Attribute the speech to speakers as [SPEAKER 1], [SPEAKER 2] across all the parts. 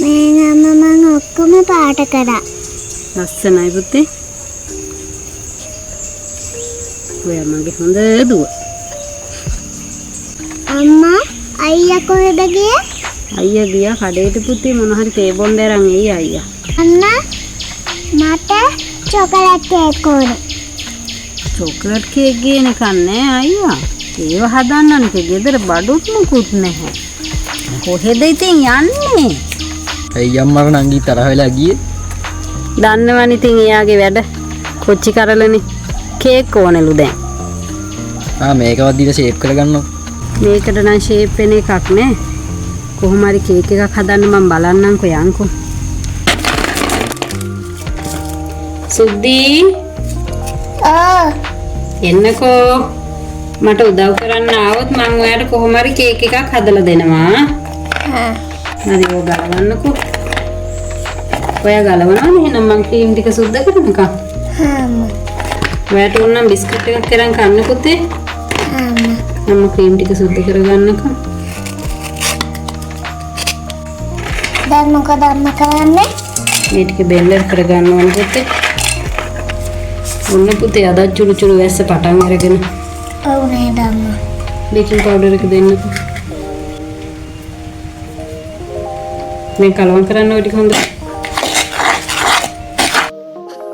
[SPEAKER 1] මේ නම මම ඔක්කොම පාට කරා.
[SPEAKER 2] ලස්සනයි පුතේ. ඔයා මගේ හොඳ දුව.
[SPEAKER 1] අම්මා අයියා කොහෙද ගියේ?
[SPEAKER 2] අයියා ගියා කඩේට පුතේ මොන හරි තේ බොන්න අරන් එයි අයියා.
[SPEAKER 1] අම්මා මට චොකලට් කේක් ඕනේ.
[SPEAKER 2] චොකලට් කේක් ගේන කන්නේ අයියා. ඒව හදන්නනේ ගෙදර බඩුත් මුකුත් නැහැ. කොහෙද ඉතින් යන්නේ?
[SPEAKER 3] ඇයි අම්මර නංගි තරහ වෙලා ගියේ?
[SPEAKER 2] දන්නවනේ ඉතින් එයාගේ වැඩ කොච්චි කරලනේ කේක් ඕනෙලු දැන්.
[SPEAKER 3] මේකවත් දීලා ෂේප් කරගන්නවා.
[SPEAKER 2] මේකට නම් ෂේප් වෙන එකක් නෑ. කොහොම හරි කේක් එකක් හදන්න මම බලන්නම්කෝ යන්කෝ. සුද්දි එන්නකෝ. මට උදව් කරන්න ආවොත් මම ඔයාලට කොහොම හරි කේක් එකක් හදලා දෙනවා. හරි ඔය ගලවන්නකෝ. ඔයා ගලවනවා එහෙනම් මං ක්‍රීම් ටික සුද්ධ කරනකම්. ඔයාට ඕන නම් බිස්කට් එකක් කරන් කන්න පුතේ. මම ක්‍රීම් ටික සුද්ධ කරගන්නකම්.
[SPEAKER 1] දැන් මොකද අම්මා කරන්නේ?
[SPEAKER 2] මේ ටික බෙන්ඩර් කරගන්න ඕන පුතේ. ඔන්න පුතේ අද චුරු චුරු වැස්ස පටන් අරගෙන.
[SPEAKER 1] ඔව් නේද අම්මා.
[SPEAKER 2] බේකින් පවුඩර් එක දෙන්නකෝ. මේ කලවම් කරන්න ඔය ටික හොඳට.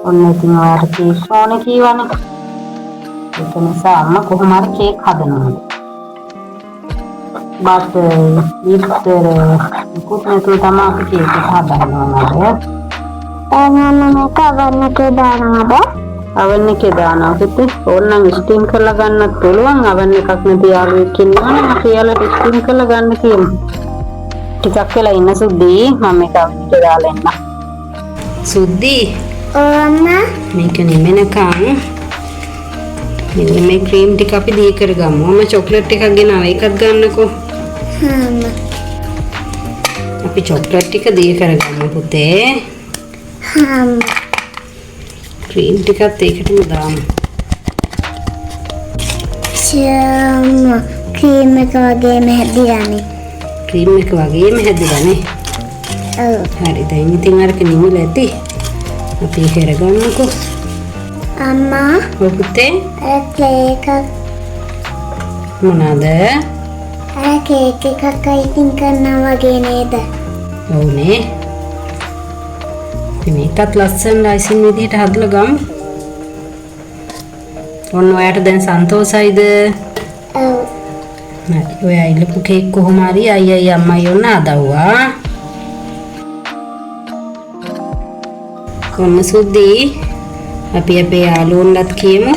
[SPEAKER 2] ඔන්න ඉතින් ඔයාට කේක් ඕනේ කීවනේ. ඒක නිසා අම්මා කොහොම හරි කේක් හදනවා. බටර්, විස්තර, මුකුත් නැතුව තමයි අපි කේක් එක හදනවා.
[SPEAKER 1] අම්මා මේක අවන්න එකේ දානවද?
[SPEAKER 2] අවන් එකේ දානවා පුතේ. ඕනනම් ස්ටීම් කරලා ගන්නත් පුළුවන්. අවන් එකක් නැති යාළුවෙක් ඉන්නවනේ අපි යාළුවට ස්ටීම් කරලා ගන්න කියමු. ටිකක් වෙලා ඉන්න සුද්දි මම මේක අපිට දාලා එන්න. සුද්දි
[SPEAKER 1] අම්මා
[SPEAKER 2] මේක නෙමෙනකම් මෙන්න මේ ක්‍රීම් ටික අපි දී කරගමු. මම චොක්ලට් එකක් ගෙනාවා. ඒකත් ගන්නකෝ.
[SPEAKER 1] අම්මා
[SPEAKER 2] අපි චොක්ලට් ටික දී කරගමු පුතේ.
[SPEAKER 1] අම්මා
[SPEAKER 2] ක්‍රීම් ටිකත් ඒකටම දාමු.
[SPEAKER 1] ක්‍රීම් එක වගේම හැදිලානේ.
[SPEAKER 2] ක්‍රීම් එක වගේම හැදිලානේ.
[SPEAKER 1] ඔව්.
[SPEAKER 2] හරි දැන් ඉතින් අරක නිමිලා ඇති. අපි කරගන්නකෝ.
[SPEAKER 1] අම්මා
[SPEAKER 2] ඔව් පුතේ.
[SPEAKER 1] කේක්
[SPEAKER 2] මොනවාද?
[SPEAKER 1] කේක් එකක් අයිතින් කරනවා වගේ නේද?
[SPEAKER 2] ඔව්නේ. මේකත් ලස්සන ලයිසින් විදිහට හදලා ගමු. ඔන්න ඔයාට දැන් සන්තෝෂයිද?
[SPEAKER 1] ඔව්.
[SPEAKER 2] හරි. ඔයා ඉල්ලපු කේක් කොහොම හරි අයියයි අම්මයි ඔන්න අදවුවා. කොන්න සුද්දි අපි අපේ යාළුවන්ලත් කියමු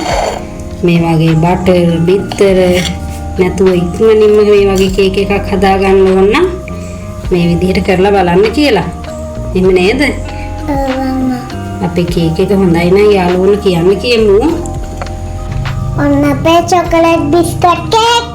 [SPEAKER 2] මේ වගේ බටර් බිත්තර නැතුව ඉක්මනින්ම මේ වගේ කේක් එකක් හදා ගන්න ඕන නම් මේ විදිහට කරලා බලන්න කියලා. එහෙම නේද?
[SPEAKER 1] ඔව් අම්මා.
[SPEAKER 2] අපේ කේක් එක හොඳයි නම් යාළුවන්ට කියන්න කියමු.
[SPEAKER 1] ඔන්න අපේ චොකලට් බිස්කට් කේක්.